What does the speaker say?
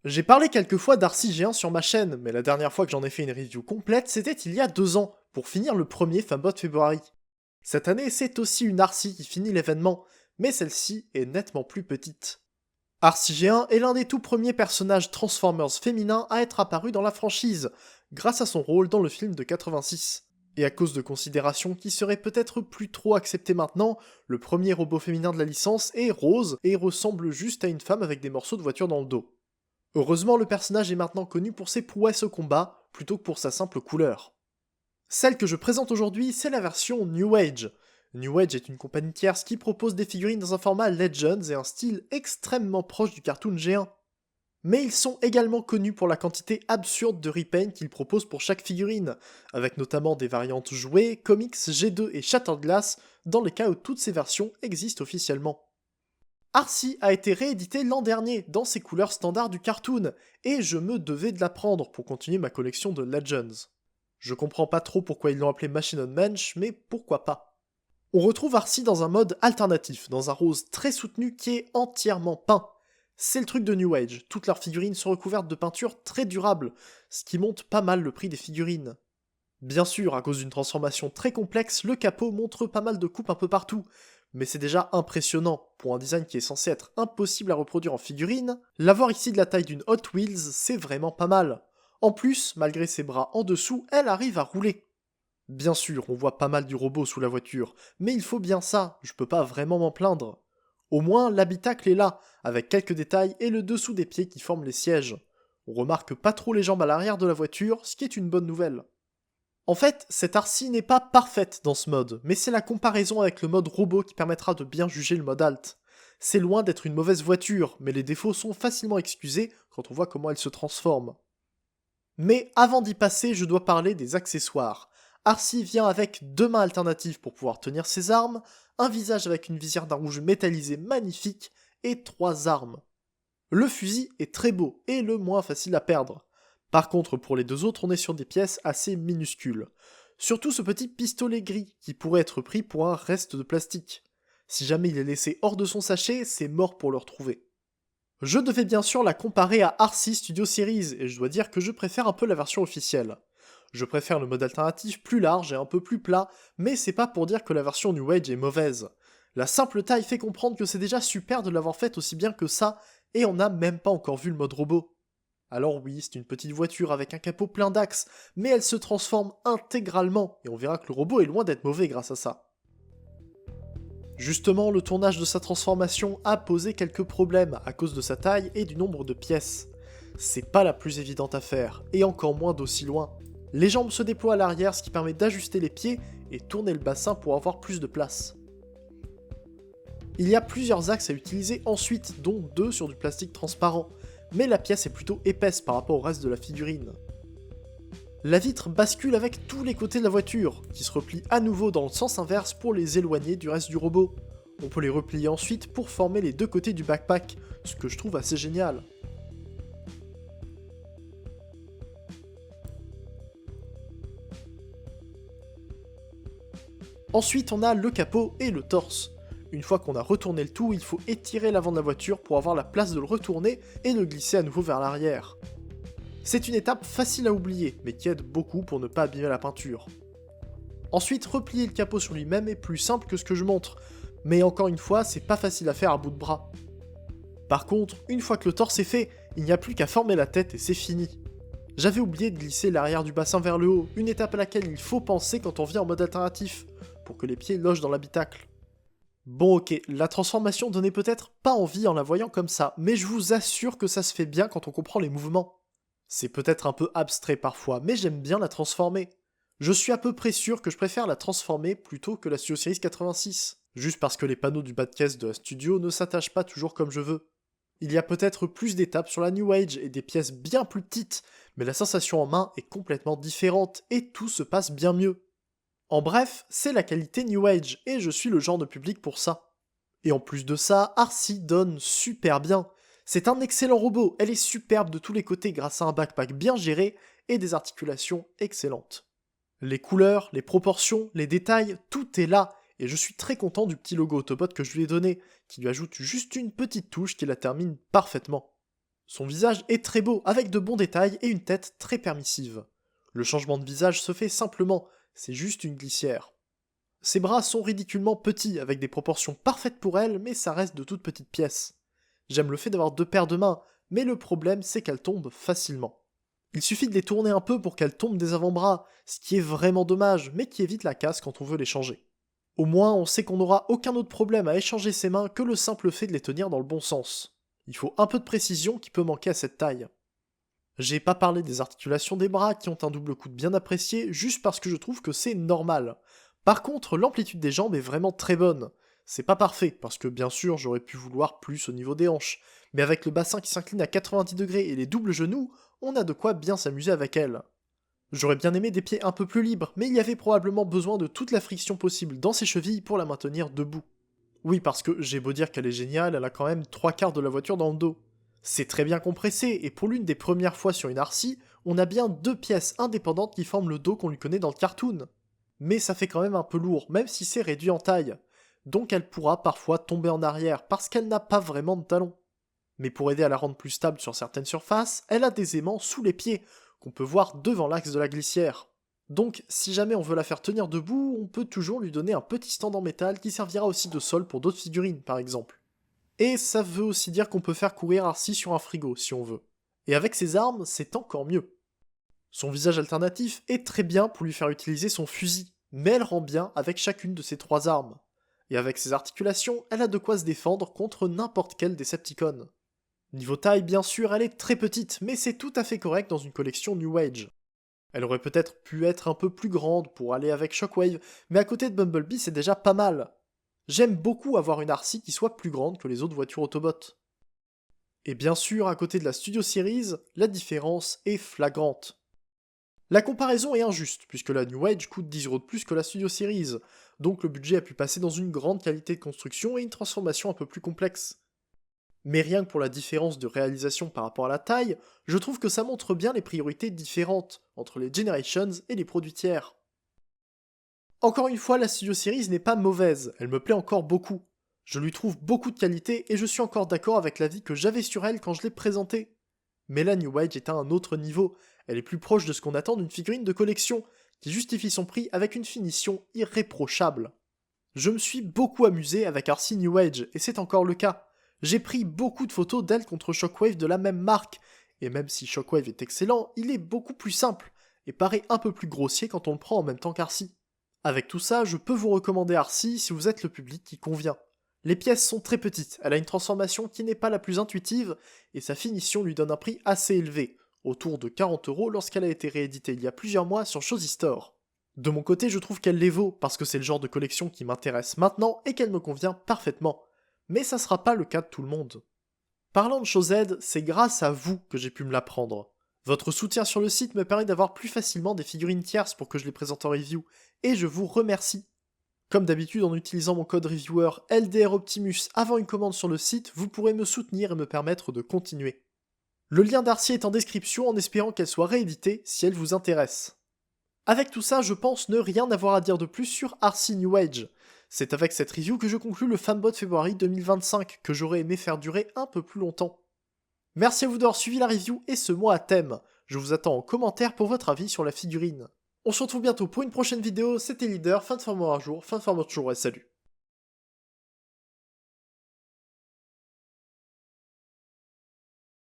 J'ai parlé quelques fois d'Arcy Géant sur ma chaîne, mais la dernière fois que j'en ai fait une review complète, c'était il y a 2 ans, pour finir le premier Fambot February. Cette année, c'est aussi une Arcy qui finit l'événement, mais celle-ci est nettement plus petite. Arcy Géant est l'un des tout premiers personnages Transformers féminins à être apparu dans la franchise, grâce à son rôle dans le film de 86. Et à cause de considérations qui seraient peut-être plus trop acceptées maintenant, le premier robot féminin de la licence est rose et ressemble juste à une femme avec des morceaux de voiture dans le dos. Heureusement, le personnage est maintenant connu pour ses prouesses au combat, plutôt que pour sa simple couleur. Celle que je présente aujourd'hui, c'est la version New Age. New Age est une compagnie tierce qui propose des figurines dans un format Legends et un style extrêmement proche du cartoon G1. Mais ils sont également connus pour la quantité absurde de repaint qu'ils proposent pour chaque figurine, avec notamment des variantes jouées, comics, G2 et Shattered Glass, dans les cas où toutes ces versions existent officiellement. Arcy a été réédité l'an dernier dans ses couleurs standards du cartoon, et je me devais de la prendre pour continuer ma collection de Legends. Je comprends pas trop pourquoi ils l'ont appelé Machine on Mensch, mais pourquoi pas. On retrouve Arcy dans un mode alternatif, dans un rose très soutenu qui est entièrement peint. C'est le truc de New Age, toutes leurs figurines sont recouvertes de peinture très durable, ce qui monte pas mal le prix des figurines. Bien sûr, à cause d'une transformation très complexe, le capot montre pas mal de coupes un peu partout, mais c'est déjà impressionnant, pour un design qui est censé être impossible à reproduire en figurine, l'avoir ici de la taille d'une Hot Wheels, c'est vraiment pas mal. En plus, malgré ses bras en dessous, elle arrive à rouler. Bien sûr, on voit pas mal du robot sous la voiture, mais il faut bien ça, je peux pas vraiment m'en plaindre. Au moins, l'habitacle est là, avec quelques détails et le dessous des pieds qui forment les sièges. On remarque pas trop les jambes à l'arrière de la voiture, ce qui est une bonne nouvelle. En fait, cette Arcy n'est pas parfaite dans ce mode, mais c'est la comparaison avec le mode robot qui permettra de bien juger le mode alt. C'est loin d'être une mauvaise voiture, mais les défauts sont facilement excusés quand on voit comment elle se transforme. Mais avant d'y passer, je dois parler des accessoires. Arcy vient avec 2 mains alternatives pour pouvoir tenir ses armes, un visage avec une visière d'un rouge métallisé magnifique, et 3 armes. Le fusil est très beau, et le moins facile à perdre. Par contre, pour les 2 autres, on est sur des pièces assez minuscules. Surtout ce petit pistolet gris, qui pourrait être pris pour un reste de plastique. Si jamais il est laissé hors de son sachet, c'est mort pour le retrouver. Je devais bien sûr la comparer à Arcy Studio Series, et je dois dire que je préfère un peu la version officielle. Je préfère le mode alternatif plus large et un peu plus plat, mais c'est pas pour dire que la version New Age est mauvaise. La simple taille fait comprendre que c'est déjà super de l'avoir faite aussi bien que ça, et on n'a même pas encore vu le mode robot. Alors oui, c'est une petite voiture avec un capot plein d'axes, mais elle se transforme intégralement, et on verra que le robot est loin d'être mauvais grâce à ça. Justement, le tournage de sa transformation a posé quelques problèmes à cause de sa taille et du nombre de pièces. C'est pas la plus évidente à faire, et encore moins d'aussi loin. Les jambes se déploient à l'arrière, ce qui permet d'ajuster les pieds et tourner le bassin pour avoir plus de place. Il y a plusieurs axes à utiliser ensuite, dont 2 sur du plastique transparent, mais la pièce est plutôt épaisse par rapport au reste de la figurine. La vitre bascule avec tous les côtés de la voiture, qui se replient à nouveau dans le sens inverse pour les éloigner du reste du robot. On peut les replier ensuite pour former les 2 côtés du backpack, ce que je trouve assez génial. Ensuite, on a le capot et le torse. Une fois qu'on a retourné le tout, il faut étirer l'avant de la voiture pour avoir la place de le retourner et de le glisser à nouveau vers l'arrière. C'est une étape facile à oublier, mais qui aide beaucoup pour ne pas abîmer la peinture. Ensuite, replier le capot sur lui-même est plus simple que ce que je montre, mais encore une fois, c'est pas facile à faire à bout de bras. Par contre, une fois que le torse est fait, il n'y a plus qu'à former la tête et c'est fini. J'avais oublié de glisser l'arrière du bassin vers le haut, une étape à laquelle il faut penser quand on vient en mode alternatif, pour que les pieds logent dans l'habitacle. Bon ok, la transformation donnait peut-être pas envie en la voyant comme ça, mais je vous assure que ça se fait bien quand on comprend les mouvements. C'est peut-être un peu abstrait parfois, mais j'aime bien la transformer. Je suis à peu près sûr que je préfère la transformer plutôt que la Studio Series 86, juste parce que les panneaux du bas de caisse de la studio ne s'attachent pas toujours comme je veux. Il y a peut-être plus d'étapes sur la New Age et des pièces bien plus petites, mais la sensation en main est complètement différente et tout se passe bien mieux. En bref, c'est la qualité New Age, et je suis le genre de public pour ça. Et en plus de ça, Arcy donne super bien. C'est un excellent robot, elle est superbe de tous les côtés grâce à un backpack bien géré et des articulations excellentes. Les couleurs, les proportions, les détails, tout est là, et je suis très content du petit logo Autobot que je lui ai donné, qui lui ajoute juste une petite touche qui la termine parfaitement. Son visage est très beau, avec de bons détails et une tête très permissive. Le changement de visage se fait simplement, c'est juste une glissière. Ses bras sont ridiculement petits, avec des proportions parfaites pour elle, mais ça reste de toutes petites pièces. J'aime le fait d'avoir 2 paires de mains, mais le problème c'est qu'elles tombent facilement. Il suffit de les tourner un peu pour qu'elles tombent des avant-bras, ce qui est vraiment dommage, mais qui évite la casse quand on veut les changer. Au moins, on sait qu'on n'aura aucun autre problème à échanger ses mains que le simple fait de les tenir dans le bon sens. Il faut un peu de précision qui peut manquer à cette taille. J'ai pas parlé des articulations des bras qui ont un double coude bien apprécié, juste parce que je trouve que c'est normal. Par contre, l'amplitude des jambes est vraiment très bonne. C'est pas parfait, parce que bien sûr j'aurais pu vouloir plus au niveau des hanches, mais avec le bassin qui s'incline à 90 degrés et les doubles genoux, on a de quoi bien s'amuser avec elle. J'aurais bien aimé des pieds un peu plus libres, mais il y avait probablement besoin de toute la friction possible dans ses chevilles pour la maintenir debout. Oui, parce que j'ai beau dire qu'elle est géniale, elle a quand même 3/4 de la voiture dans le dos. C'est très bien compressé, et pour l'une des premières fois sur une Arcie, on a bien 2 pièces indépendantes qui forment le dos qu'on lui connaît dans le cartoon. Mais ça fait quand même un peu lourd, même si c'est réduit en taille. Donc elle pourra parfois tomber en arrière, parce qu'elle n'a pas vraiment de talons. Mais pour aider à la rendre plus stable sur certaines surfaces, elle a des aimants sous les pieds, qu'on peut voir devant l'axe de la glissière. Donc, si jamais on veut la faire tenir debout, on peut toujours lui donner un petit stand en métal qui servira aussi de sol pour d'autres figurines, par exemple. Et ça veut aussi dire qu'on peut faire courir Arcie sur un frigo, si on veut. Et avec ses armes, c'est encore mieux. Son visage alternatif est très bien pour lui faire utiliser son fusil, mais elle rend bien avec chacune de ses 3 armes. Et avec ses articulations, elle a de quoi se défendre contre n'importe quel Decepticon. Niveau taille, bien sûr, elle est très petite, mais c'est tout à fait correct dans une collection New Age. Elle aurait peut-être pu être un peu plus grande pour aller avec Shockwave, mais à côté de Bumblebee, c'est déjà pas mal. J'aime beaucoup avoir une Arcie qui soit plus grande que les autres voitures Autobot. Et bien sûr, à côté de la Studio Series, la différence est flagrante. La comparaison est injuste, puisque la New Age coûte 10 € de plus que la Studio Series, donc le budget a pu passer dans une grande qualité de construction et une transformation un peu plus complexe. Mais rien que pour la différence de réalisation par rapport à la taille, je trouve que ça montre bien les priorités différentes entre les Generations et les produits tiers. Encore une fois, la Studio Series n'est pas mauvaise, elle me plaît encore beaucoup. Je lui trouve beaucoup de qualité et je suis encore d'accord avec l'avis que j'avais sur elle quand je l'ai présentée. Mais la New Age est à un autre niveau, elle est plus proche de ce qu'on attend d'une figurine de collection, qui justifie son prix avec une finition irréprochable. Je me suis beaucoup amusé avec Arcie New Age, et c'est encore le cas. J'ai pris beaucoup de photos d'elle contre Shockwave de la même marque, et même si Shockwave est excellent, il est beaucoup plus simple, et paraît un peu plus grossier quand on le prend en même temps qu'Arcie. Avec tout ça, je peux vous recommander Arcie si vous êtes le public qui convient. Les pièces sont très petites, elle a une transformation qui n'est pas la plus intuitive, et sa finition lui donne un prix assez élevé, autour de 40 € lorsqu'elle a été rééditée il y a plusieurs mois sur Shozy Store. De mon côté, je trouve qu'elle les vaut, parce que c'est le genre de collection qui m'intéresse maintenant et qu'elle me convient parfaitement. Mais ça sera pas le cas de tout le monde. Parlant de Shozed, c'est grâce à vous que j'ai pu me la prendre. Votre soutien sur le site me permet d'avoir plus facilement des figurines tierces pour que je les présente en review, et je vous remercie. Comme d'habitude, en utilisant mon code reviewer LDR Optimus avant une commande sur le site, vous pourrez me soutenir et me permettre de continuer. Le lien d'Arcie est en description en espérant qu'elle soit rééditée si elle vous intéresse. Avec tout ça, je pense ne rien avoir à dire de plus sur Arcie New Age. C'est avec cette review que je conclus le Fanbot February 2025, que j'aurais aimé faire durer un peu plus longtemps. Merci à vous d'avoir suivi la review et ce mois à thème. Je vous attends en commentaire pour votre avis sur la figurine. On se retrouve bientôt pour une prochaine vidéo, c'était Leader, fin de format un jour, fin de format toujours et salut.